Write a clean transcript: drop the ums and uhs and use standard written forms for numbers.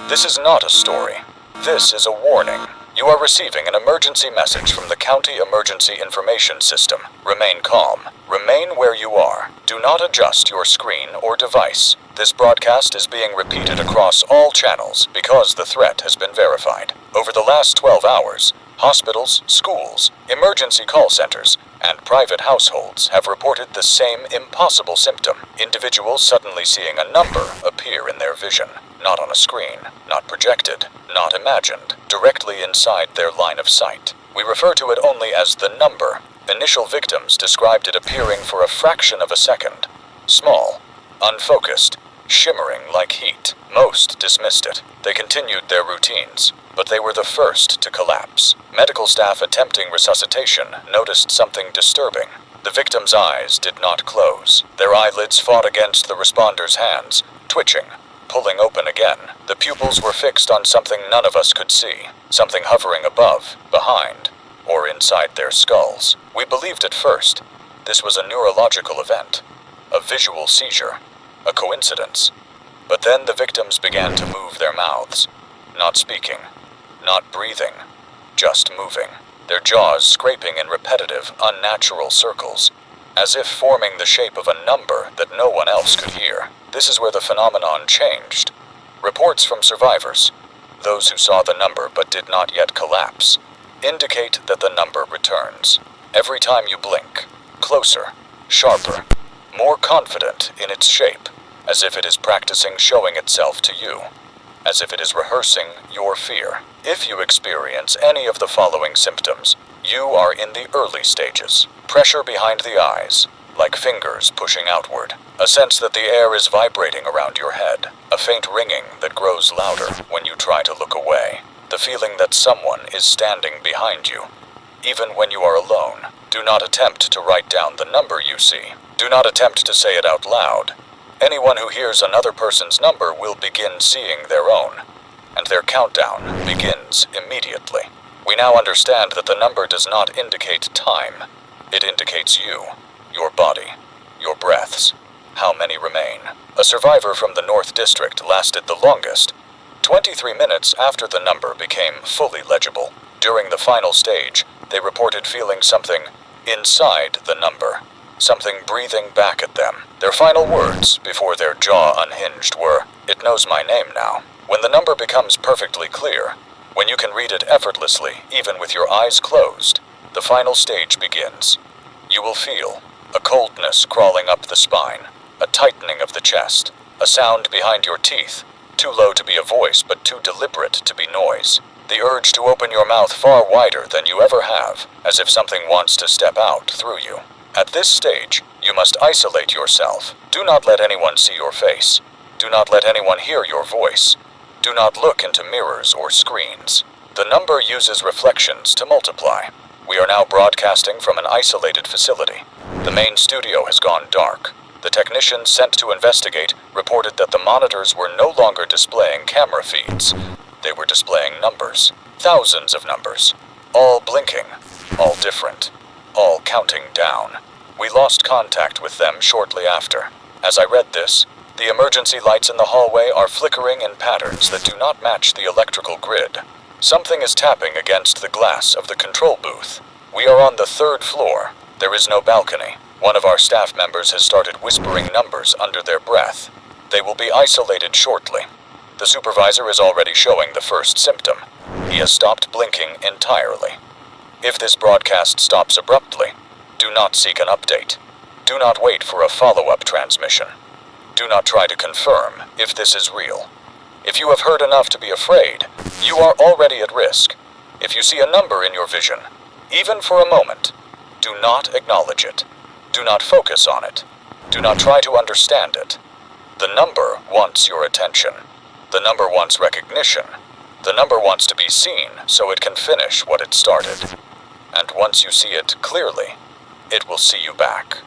This is not a story. This is a warning. You are receiving an emergency message from the County Emergency Information System. Remain calm. Remain where you are. Do not adjust your screen or device. This broadcast is being repeated across all channels because the threat has been verified. Over the last 12 hours, hospitals, schools, emergency call centers, and private households have reported the same impossible symptom. Individuals suddenly seeing a number appear in their vision. Not on a screen, not projected, not imagined, directly inside their line of sight. We refer to it only as the number. Initial victims described it appearing for a fraction of a second. Small, unfocused, shimmering like heat. Most dismissed it. They continued their routines, but they were the first to collapse. Medical staff attempting resuscitation noticed something disturbing. The victim's eyes did not close. Their eyelids fought against the responders' hands, twitching, pulling open again. The pupils were fixed on something none of us could see, something hovering above, behind, or inside their skulls. We believed at first this was a neurological event, a visual seizure, a coincidence. But then the victims began to move their mouths, not speaking, not breathing, just moving, their jaws scraping in repetitive, unnatural circles, as if forming the shape of a number that no one else could hear. This is where the phenomenon changed. Reports from survivors, those who saw the number but did not yet collapse, indicate that the number returns. Every time you blink, closer, sharper, more confident in its shape, as if it is practicing showing itself to you, as if it is rehearsing your fear. If you experience any of the following symptoms, you are in the early stages. Pressure behind the eyes, like fingers pushing outward. A sense that the air is vibrating around your head. A faint ringing that grows louder when you try to look away. The feeling that someone is standing behind you, even when you are alone. Do not attempt to write down the number you see. Do not attempt to say it out loud. Anyone who hears another person's number will begin seeing their own, and their countdown begins immediately. We now understand that the number does not indicate time. It indicates you, your body, your breaths. How many remain? A survivor from the North District lasted the longest, 23 minutes after the number became fully legible. During the final stage, they reported feeling something inside the number, something breathing back at them. Their final words, before their jaw unhinged, were, "It knows my name now." When the number becomes perfectly clear, when you can read it effortlessly, even with your eyes closed, the final stage begins. You will feel a coldness crawling up the spine, a tightening of the chest, a sound behind your teeth, too low to be a voice but too deliberate to be noise. The urge to open your mouth far wider than you ever have, as if something wants to step out through you. At this stage, you must isolate yourself. Do not let anyone see your face. Do not let anyone hear your voice. Do not look into mirrors or screens. The number uses reflections to multiply. We are now broadcasting from an isolated facility. The main studio has gone dark. The technicians sent to investigate reported that the monitors were no longer displaying camera feeds. They were displaying numbers, thousands of numbers, all blinking, all different, all counting down. We lost contact with them shortly after. As I read this, the emergency lights in the hallway are flickering in patterns that do not match the electrical grid. Something is tapping against the glass of the control booth. We are on the 3rd floor. There is no balcony. One of our staff members has started whispering numbers under their breath. They will be isolated shortly. The supervisor is already showing the first symptom. He has stopped blinking entirely. If this broadcast stops abruptly, do not seek an update. Do not wait for a follow-up transmission. Do not try to confirm if this is real. If you have heard enough to be afraid, you are already at risk. If you see a number in your vision, even for a moment, do not acknowledge it. Do not focus on it. Do not try to understand it. The number wants your attention. The number wants recognition. The number wants to be seen so it can finish what it started. And once you see it clearly, it will see you back.